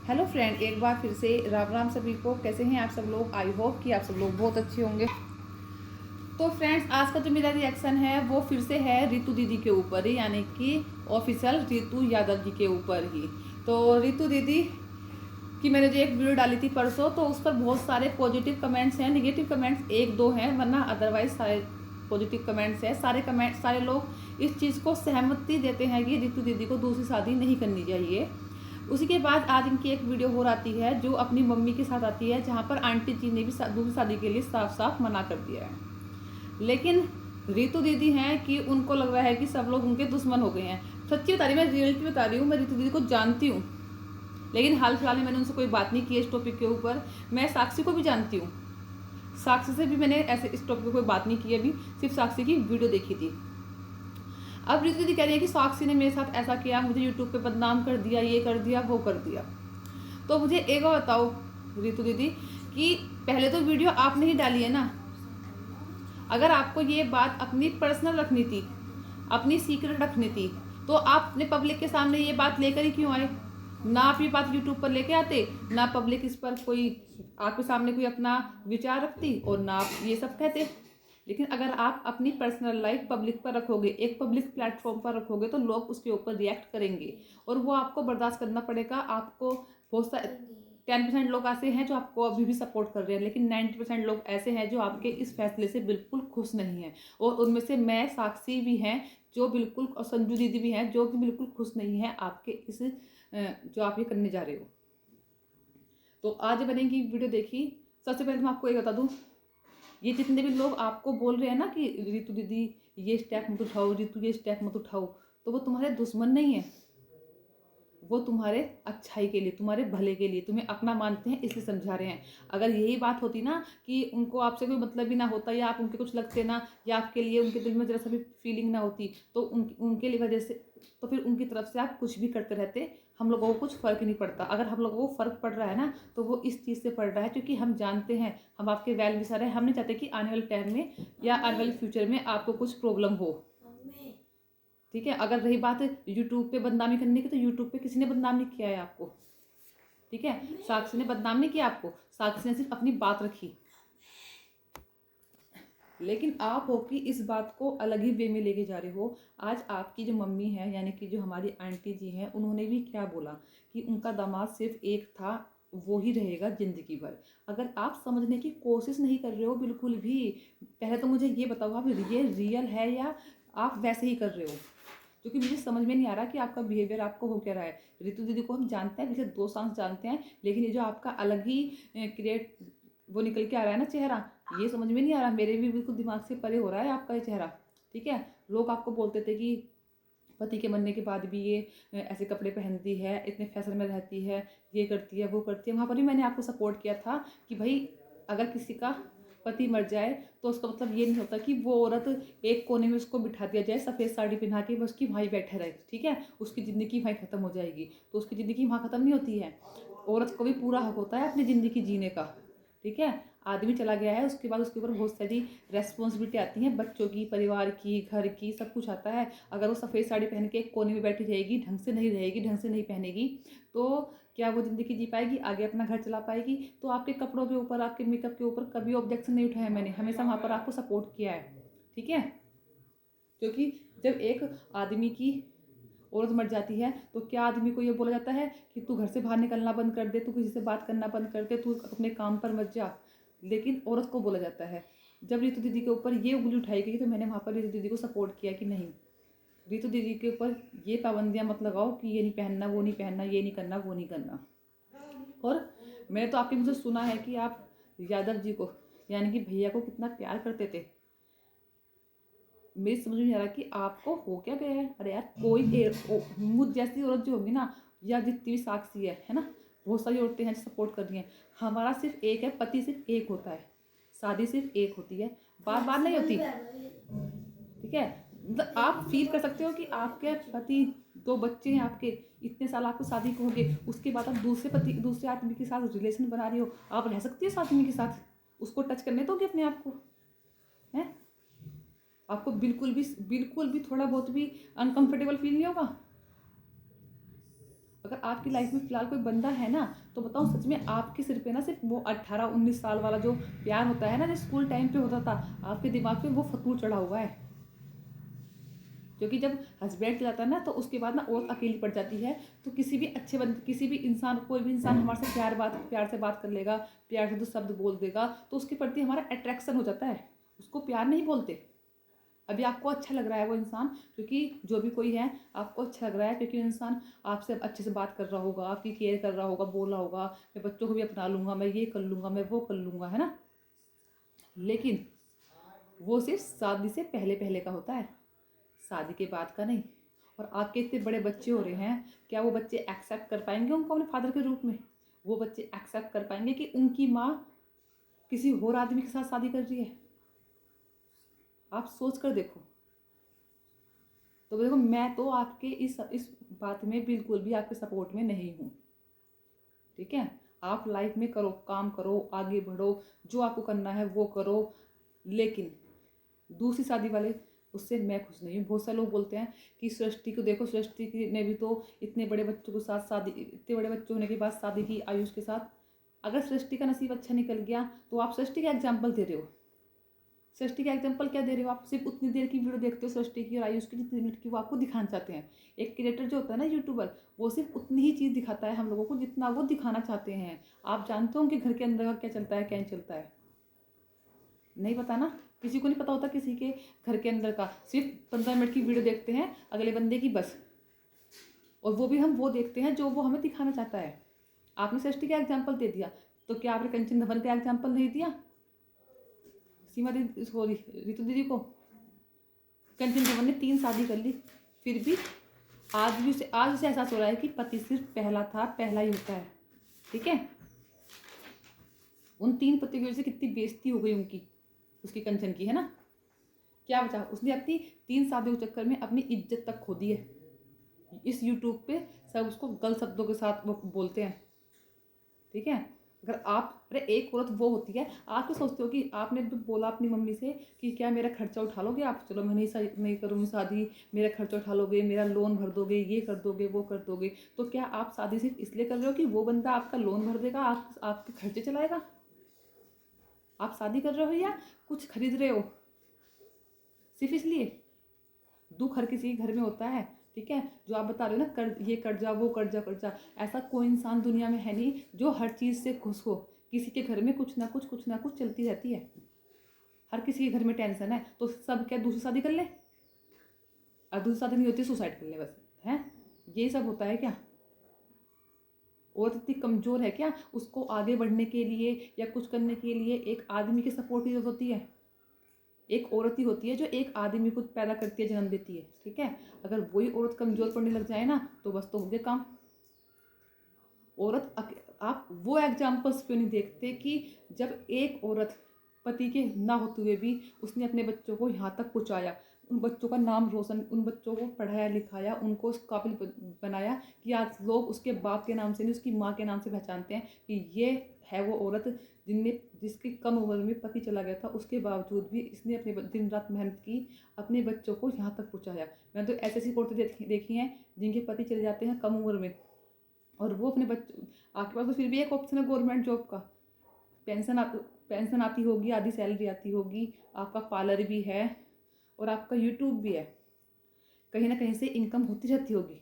Hello friend, एक बार फिर से राम राम सभी को। कैसे हैं आप सब लोग? आई होप कि आप सब लोग बहुत अच्छे होंगे। तो फ्रेंड्स, आज का जो मेरा रिएक्शन है वो फिर से है रितु दीदी के ऊपर ही, यानी कि ऑफिशियल रितु यादव जी के ऊपर ही। तो रितु दीदी की मैंने जो एक वीडियो डाली थी परसों, तो उस पर बहुत सारे पॉजिटिव कमेंट्स हैं, निगेटिव कमेंट्स एक दो हैं, वरना अदरवाइज सारे पॉजिटिव कमेंट्स हैं। सारे लोग इस चीज़ को सहमति देते हैं कि रितु दीदी को दूसरी शादी नहीं करनी चाहिए। उसी के बाद आज इनकी एक वीडियो हो आती है जो अपनी मम्मी के साथ आती है, जहाँ पर आंटी जी ने भी दूसरी शादी के लिए साफ साफ मना कर दिया है। लेकिन रितु दीदी हैं कि उनको लग रहा है कि सब लोग उनके दुश्मन हो गए हैं। सच्ची बता रही, मैं रियलिटी बता रही हूँ। मैं रितु दीदी को जानती हूँ, लेकिन हाल फिलहाल में मैंने उनसे कोई बात नहीं की इस टॉपिक के ऊपर। मैं साक्षी को भी जानती हूँ, साक्षी से भी मैंने ऐसे इस टॉपिक पर कोई बात नहीं की, अभी सिर्फ साक्षी की वीडियो देखी थी। अब रितु दीदी कह रही है कि साक्षी ने मेरे साथ ऐसा किया, मुझे यूट्यूब पे बदनाम कर दिया, ये कर दिया, वो कर दिया। तो मुझे एक बार बताओ रितु दीदी कि पहले तो वीडियो आपने ही डाली है ना। अगर आपको ये बात अपनी पर्सनल रखनी थी, अपनी सीक्रेट रखनी थी, तो आप अपने पब्लिक के सामने ये बात लेकर ही क्यों आए? ना आप ये बात यूट्यूब पर लेके आते, ना पब्लिक इस पर कोई आपके सामने कोई अपना विचार रखती, और ना आप ये सब कहते। लेकिन अगर आप अपनी पर्सनल लाइफ पब्लिक पर रखोगे, एक पब्लिक प्लेटफॉर्म पर रखोगे, तो लोग उसके ऊपर रिएक्ट करेंगे और वो आपको बर्दाश्त करना पड़ेगा। आपको बहुत सारे 10% लोग ऐसे हैं जो आपको अभी भी सपोर्ट कर रहे हैं, लेकिन 90% लोग ऐसे हैं जो आपके इस फैसले से बिल्कुल खुश नहीं हैं। और उनमें से मैं, साक्षी भी हैं जो बिल्कुल, और संजू दीदी भी हैं जो कि बिल्कुल खुश नहीं है आपके इस जो आप ये करने जा रहे हो। तो आज बनेगी वीडियो देखी। सबसे पहले मैं आपको ये बता दूं, ये जितने भी लोग आपको बोल रहे हैं ना कि रितु दीदी ये स्टेप मत उठाओ, रितु ये स्टेप मत उठाओ, तो वो तुम्हारे दुश्मन नहीं है। वो तुम्हारे अच्छाई के लिए, तुम्हारे भले के लिए, तुम्हें अपना मानते हैं इसलिए समझा रहे हैं। अगर यही बात होती ना कि उनको आपसे कोई मतलब ही ना होता, या आप उनके कुछ लगते ना, या आपके लिए उनके दिल में जरा सा भी फीलिंग ना होती, तो उनके लिए वजह से, तो फिर उनकी तरफ से आप कुछ भी करते रहते, हम लोगों को कुछ फ़र्क नहीं पड़ता। अगर हम लोगों को फ़र्क पड़ रहा है ना, तो वो इस चीज़ से पड़ रहा है क्योंकि हम जानते हैं, हम आपके वेल विशर हैं। हम नहीं चाहते कि आने वाले टाइम में या आने वाले फ्यूचर में आपको कुछ प्रॉब्लम हो। ठीक है। अगर रही बात यूट्यूब पे बदनामी करने की, तो यूट्यूब पे किसी ने बदनाम नहीं किया है आपको। ठीक है, साक्षी ने बदनाम नहीं किया आपको, साक्षी ने सिर्फ अपनी बात रखी। लेकिन आप हो कि इस बात को अलग ही वे में लेके जा रहे हो। आज आपकी जो मम्मी है, यानी कि जो हमारी आंटी जी हैं, उन्होंने भी क्या बोला कि उनका दामाद सिर्फ एक था, वो ही रहेगा जिंदगी भर। अगर आप समझने की कोशिश नहीं कर रहे हो बिल्कुल भी, पहले तो मुझे ये बताओ आप ये रियल है या आप वैसे ही कर रहे हो? क्योंकि मुझे समझ में नहीं आ रहा कि आपका बिहेवियर आपको हो क्या रहा है। रितु दीदी को हम जानते हैं, पिछले 2 साल जानते हैं, लेकिन ये जो आपका अलग ही क्रिएट वो निकल के आ रहा है ना चेहरा, ये समझ में नहीं आ रहा। मेरे भी बिल्कुल दिमाग से परे हो रहा है आपका ये चेहरा। ठीक है, लोग आपको बोलते थे कि पति के मरने के बाद भी ये ऐसे कपड़े पहनती है, इतने फैशन में रहती है, ये करती है, वो करती है। वहाँ पर भी मैंने आपको सपोर्ट किया था कि भाई अगर किसी का पति मर जाए तो उसका मतलब ये नहीं होता कि वो औरत एक कोने में उसको बिठा दिया जाए सफ़ेद साड़ी पहना के, बस की वहीं बैठे रहे। ठीक है, उसकी ज़िंदगी वहीं ख़त्म हो जाएगी, तो उसकी ज़िंदगी वहाँ ख़त्म नहीं होती है। औरत को भी पूरा हक होता है अपनी ज़िंदगी जीने का। ठीक है, आदमी चला गया है, उसके बाद उसके ऊपर बहुत सारी रेस्पॉन्सिबिलिटी आती हैं, बच्चों की, परिवार की, घर की, सब कुछ आता है। अगर वो सफ़ेद साड़ी पहन के एक कोने में बैठी रहेगी, ढंग से नहीं रहेगी, ढंग से नहीं पहनेगी, तो क्या वो ज़िंदगी जी पाएगी, आगे अपना घर चला पाएगी? तो आपके कपड़ों के ऊपर, आपके मेकअप के ऊपर कभी ऑब्जेक्शन नहीं उठाया मैंने, हमेशा वहाँ पर आपको सपोर्ट किया है। ठीक है, क्योंकि जब एक आदमी की औरत मर जाती है, तो क्या आदमी को ये बोला जाता है कि तू घर से बाहर निकलना बंद कर दे, तू किसी से बात करना बंद कर दे, तू अपने काम पर मत जा? लेकिन औरत को बोला जाता है। जब रितु दीदी के ऊपर ये उंगली उठाई गई, तो मैंने वहाँ पर रितु दीदी को सपोर्ट किया कि नहीं, रितु दीदी के ऊपर ये पाबंदियाँ मत लगाओ कि ये नहीं पहनना, वो नहीं पहनना, ये नहीं करना, वो नहीं करना। और मैंने तो आपके मुझे सुना है कि आप यादव जी को, यानी कि भैया को, कितना प्यार करते थे। मेरी समझ में नहीं आ रहा कि आपको हो क्या गया है। अरे यार, कोई मुझ जैसी औरत जो होगी ना, या जितनी भी साक्षी है ना, बहुत सारी औरतें हैं जो सपोर्ट कर रही हैं। हमारा सिर्फ एक है, पति सिर्फ एक होता है, शादी सिर्फ एक होती है, बार बार नहीं होती। ठीक है, मतलब आप फील कर सकते हो कि आपके पति, 2 बच्चे हैं आपके, इतने साल आपको शादी को हो गए, उसके बाद आप दूसरे आदमी के साथ रिलेशन बना रही हो। आप रह सकती हो उस आदमी के साथ? उसको टच करने दोगे अपने आप को? है, आपको बिल्कुल भी थोड़ा बहुत भी अनकंफर्टेबल फील नहीं होगा? अगर आपकी लाइफ में फ़िलहाल कोई बंदा है ना, तो बताओ सच में आपके सिर पे ना सिर्फ वो 18-19 साल वाला जो प्यार होता है ना, जो स्कूल टाइम पे होता था, आपके दिमाग पे वो फतूर चढ़ा हुआ है। क्योंकि जब हस्बैंड चलाता है ना, तो उसके बाद ना औरत अकेली पड़ जाती है। तो किसी भी अच्छे बंदे, किसी भी इंसान, कोई भी इंसान हमारे से प्यार से बात कर लेगा, प्यार से 2 शब्द बोल देगा, तो उसके प्रति हमारा अट्रैक्शन हो जाता है। उसको प्यार नहीं बोलते। अभी आपको अच्छा लग रहा है वो इंसान, क्योंकि जो भी कोई है आपको अच्छा लग रहा है, क्योंकि इंसान आपसे अच्छे से बात कर रहा होगा, आपकी केयर कर रहा होगा, बोल रहा होगा मैं बच्चों को भी अपना लूँगा, मैं ये कर लूँगा, मैं वो कर लूँगा, है ना। लेकिन वो सिर्फ शादी से पहले पहले का होता है, शादी के बाद का नहीं। और आपके इतने बड़े बच्चे हो रहे हैं, क्या वो बच्चे एक्सेप्ट कर पाएंगे उनको अपने फादर के रूप में? वो बच्चे एक्सेप्ट कर पाएंगे कि उनकी माँ किसी और आदमी के साथ शादी कर रही है? आप सोच कर देखो। तो देखो, मैं तो आपके इस बात में बिल्कुल भी आपके सपोर्ट में नहीं हूँ, ठीक है। आप लाइफ में करो, काम करो, आगे बढ़ो, जो आपको करना है वो करो, लेकिन दूसरी शादी वाले, उससे मैं खुश नहीं हूँ। बहुत सारे लोग बोलते हैं कि सृष्टि को देखो, ने भी तो इतने बड़े बच्चों के साथ शादी, इतने बड़े बच्चे होने के बाद शादी की आयुष के साथ। अगर सृष्टि का नसीब अच्छा निकल गया तो आप सृष्टि का एग्जाम्पल दे रहे हो। सृष्टि का एग्जाम्पल क्या दे रहे हो? आप सिर्फ उतनी देर की वीडियो देखते हो सृष्टि की और आयुष की, जितनी मिनट की वो आपको दिखाना चाहते हैं। एक क्रिएटर जो होता है ना, यूट्यूबर, वो सिर्फ उतनी ही चीज़ दिखाता है हम लोगों को जितना वो दिखाना चाहते हैं। आप जानते हो कि घर के अंदर का क्या चलता है, क्या नहीं चलता है? नहीं पता ना, किसी को नहीं पता होता किसी के घर के अंदर का। सिर्फ 15 मिनट की वीडियो देखते हैं अगले बंदे की, बस। और वो भी हम वो देखते हैं जो वो हमें दिखाना चाहता है। आपने सृष्टि का एग्जाम्पल दे दिया, तो क्या आपने कंचन धवन का एग्जाम्पल नहीं दिया? सीमा दीदी, सॉरी, रितु दीदी को। कंचन धवन ने 3 शादी कर ली, फिर भी आज उसे एहसास हो रहा है कि पति सिर्फ पहला था, पहला ही होता है, ठीक है। उन 3 पतियों की वजह से कितनी बेइज्जती हो गई उनकी, उसकी कंचन की, है ना। क्या बचा? उसने अपनी 3 शादियों के चक्कर में अपनी इज्जत तक खो दी है। इस यूट्यूब पे सब उसको गलत शब्दों के साथ वो बोलते हैं, ठीक है। अगर आप, अरे एक औरत वो होती है, आप क्या सोचते हो कि आपने तो बोला अपनी मम्मी से कि क्या मेरा खर्चा उठा लोगे आप? चलो मैं नहीं करूँगी शादी, मेरा खर्चा उठा लोगे, मेरा लोन भर दोगे, ये कर दोगे, वो कर दोगे। तो क्या आप शादी सिर्फ इसलिए कर रहे हो कि वो बंदा आपका लोन भर देगा, आपके खर्चे चलाएगा? आप शादी कर रहे हो या कुछ खरीद रहे हो सिर्फ इसलिए? दुख हर किसी के घर में होता है, ठीक है। जो आप बता रहे हो ना, ये कर्जा, वो कर्जा, ऐसा कोई इंसान दुनिया में है नहीं जो हर चीज़ से खुश हो। किसी के घर में कुछ ना कुछ चलती रहती है। हर किसी के घर में टेंशन है, तो सब क्या दूसरी शादी कर ले? और दूसरी शादी नहीं होती, सुसाइड कर ले, बस। है यही सब होता है क्या? औरत इतनी कमज़ोर है क्या? उसको आगे बढ़ने के लिए या कुछ करने के लिए एक आदमी के सपोर्ट की जरूरत होती है। एक औरत ही होती है जो एक आदमी को पैदा करती है, जन्म देती है, ठीक है। अगर वही औरत कमज़ोर पड़ने लग जाए ना, तो बस तो हो गया काम। आप वो एग्जाम्पल्स क्यों नहीं देखते कि जब एक औरत पति के ना होते हुए भी उसने अपने बच्चों को यहाँ तक पहुँचाया, उन बच्चों का नाम रोशन, उन बच्चों को पढ़ाया लिखाया, उनको उस काबिल बनाया कि आज लोग उसके बाप के नाम से नहीं, उसकी माँ के नाम से पहचानते हैं कि ये है वो औरत जिसकी कम उम्र में पति चला गया था, उसके बावजूद भी इसने अपने दिन रात मेहनत की, अपने बच्चों को यहाँ तक पहुँचाया। मैंने तो ऐसी औरतें देखी हैं जिनके पति चले जाते हैं कम उम्र में, और वो अपने बच्चों, आपके पास तो फिर भी एक ऑप्शन है गवर्नमेंट जॉब का। पेंशन आती होगी, आधी सैलरी आती होगी, आपका पार्लर भी है और आपका यूट्यूब भी है, कहीं ना कहीं से इनकम होती रहती होगी।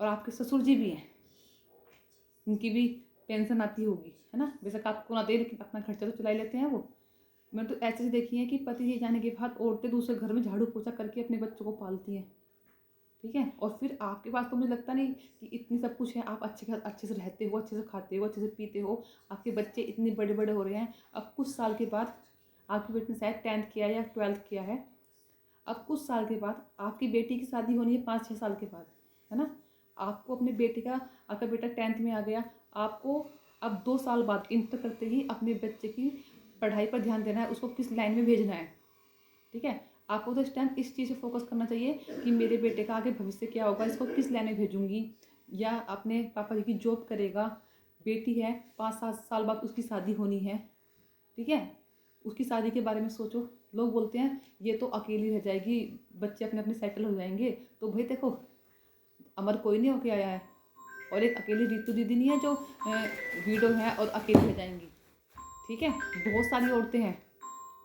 और आपके ससुर जी भी हैं, उनकी भी पेंशन आती होगी, है ना। बेशक आपको ना दे, लेकिन अपना खर्चा तो चला ही लेते हैं वो। मैंने तो ऐसे देखी है कि पति जी जाने के बाद औरतें दूसरे घर में झाड़ू पोछा करके अपने बच्चों को पालती हैं, ठीक है। और फिर आपके पास तो मुझे लगता नहीं कि इतनी सब कुछ है, आप अच्छे से रहते हो, अच्छे से खाते हो, अच्छे से पीते हो, आपके बच्चे इतने बड़े बड़े हो रहे हैं। अब कुछ साल के बाद, आपकी बेटी ने शायद 10th किया या 12th किया है, अब कुछ साल के बाद आपकी बेटी की शादी होनी है 5-6 साल के बाद, है ना। आपको अपने बेटे का, आपका बेटा 10th में आ गया, आपको अब 2 साल बाद इंटर करते ही अपने बच्चे की पढ़ाई पर ध्यान देना है, उसको किस लाइन में भेजना है, ठीक है। आपको तो इस टाइम इस चीज़ पे फोकस करना चाहिए कि मेरे बेटे का आगे भविष्य क्या होगा, इसको किस लाइन में भेजूंगी, या अपने पापा जी की जॉब करेगा, बेटी है 5-7 साल बाद उसकी शादी होनी है, ठीक है। उसकी शादी के बारे में सोचो। लोग बोलते हैं ये तो अकेली रह जाएगी, बच्चे अपने अपने सेटल हो जाएंगे। तो भाई देखो, अमर कोई नहीं होके आया है, और एक अकेली रितु दीदी नहीं है जो वीडियो है और अकेली रह जाएंगी। ठीक है, बहुत सारी औरतें हैं।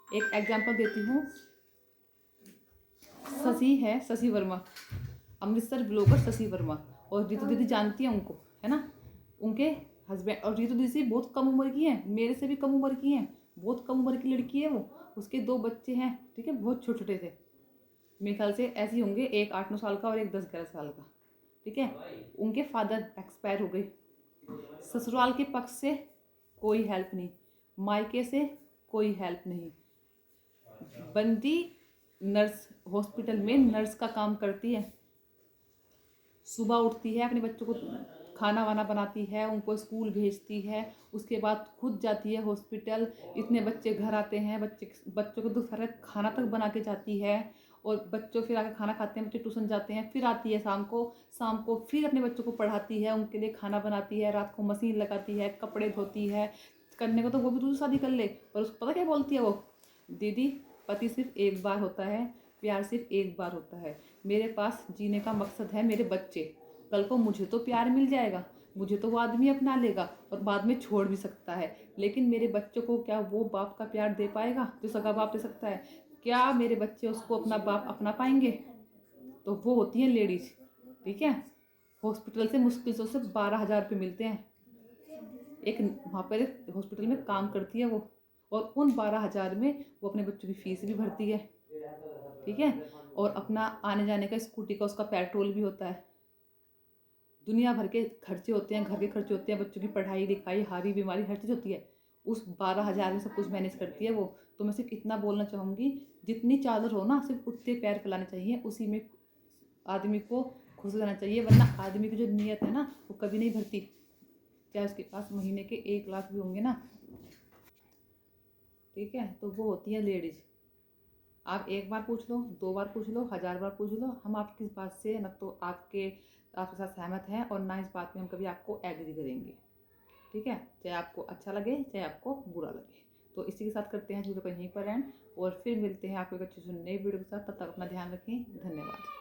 एक एग्जांपल देती हूँ, शशि है, शशि वर्मा, अमृतसर ब्लॉगर शशि वर्मा, और रितु दीदी जानती है उनको, है ना, उनके हस्बैंड। और रितु दीदी बहुत कम उम्र की है, मेरे से भी कम उम्र की हैं, बहुत कम उम्र की लड़की है वो। उसके 2 बच्चे हैं, ठीक है, बहुत छोटे छोटे थे, मेरे ख्याल से ऐसे ही होंगे, एक 8-9 साल का और एक 10-11 साल का। ठीक है, उनके फादर एक्सपायर हो गए। ससुराल के पक्ष से कोई हेल्प नहीं, मायके से कोई हेल्प नहीं। बंदी नर्स, हॉस्पिटल में नर्स का काम करती है, सुबह उठती है, अपने बच्चों को खाना वाना बनाती है, उनको स्कूल भेजती है, उसके बाद खुद जाती है हॉस्पिटल। इतने बच्चे घर आते हैं, बच्चों को दोपहर खाना तक बना के जाती है, और बच्चों फिर आके खाना खाते हैं, बच्चे ट्यूशन जाते हैं, फिर आती है शाम को फिर अपने बच्चों को पढ़ाती है, उनके लिए खाना बनाती है, रात को मशीन लगाती है, कपड़े धोती है। करने को तो वो भी दूसरी शादी कर ले, पर उसको पता क्या बोलती है वो, दीदी पति सिर्फ एक बार होता है, प्यार सिर्फ एक बार होता है, मेरे पास जीने का मकसद है मेरे बच्चे। कल को मुझे तो प्यार मिल जाएगा, मुझे तो वो आदमी अपना लेगा और बाद में छोड़ भी सकता है, लेकिन मेरे बच्चों को क्या वो बाप का प्यार दे पाएगा जो सगा बाप दे सकता है? क्या मेरे बच्चे उसको अपना बाप अपना पाएंगे? तो वो होती है लेडीज। ठीक है, हॉस्पिटल से मुश्किल से उसे 12,000 रुपये मिलते हैं। एक वहाँ पर हॉस्पिटल में काम करती है वो, और उन 12,000 में वो अपने बच्चों की फीस भी भरती है। ठीक है, और अपना आने जाने का, स्कूटी का उसका पेट्रोल भी होता है। दुनिया भर के खर्चे होते हैं, घर के खर्चे होते हैं, बच्चों की पढ़ाई लिखाई, हारी बीमारी, हर चीज़ होती है। उस 12,000 में सब कुछ मैनेज करती है वो। तो मैं सिर्फ इतना बोलना चाहूँगी, जितनी चादर हो ना सिर्फ उतने पैर फैलाने चाहिए, उसी में आदमी को खुश रहना चाहिए, वरना आदमी की जो नीयत है ना वो कभी नहीं भरती, चाहे उसके पास महीने के 1 लाख भी होंगे ना। ठीक है, तो वो होती है लेडीज़। आप 1 बार पूछ लो, 2 बार पूछ लो, 1000 बार पूछ लो, हम आपकी इस बात से न तो आपके साथ सहमत हैं, और ना इस बात में हम कभी आपको एग्री करेंगे। ठीक है, चाहे आपको अच्छा लगे चाहे आपको बुरा लगे। तो इसी के साथ करते हैं वीडियो को यहीं पर एंड, और फिर मिलते हैं आपको एक अच्छी सुनने वीडियो के साथ। तब तक अपना ध्यान रखें, धन्यवाद।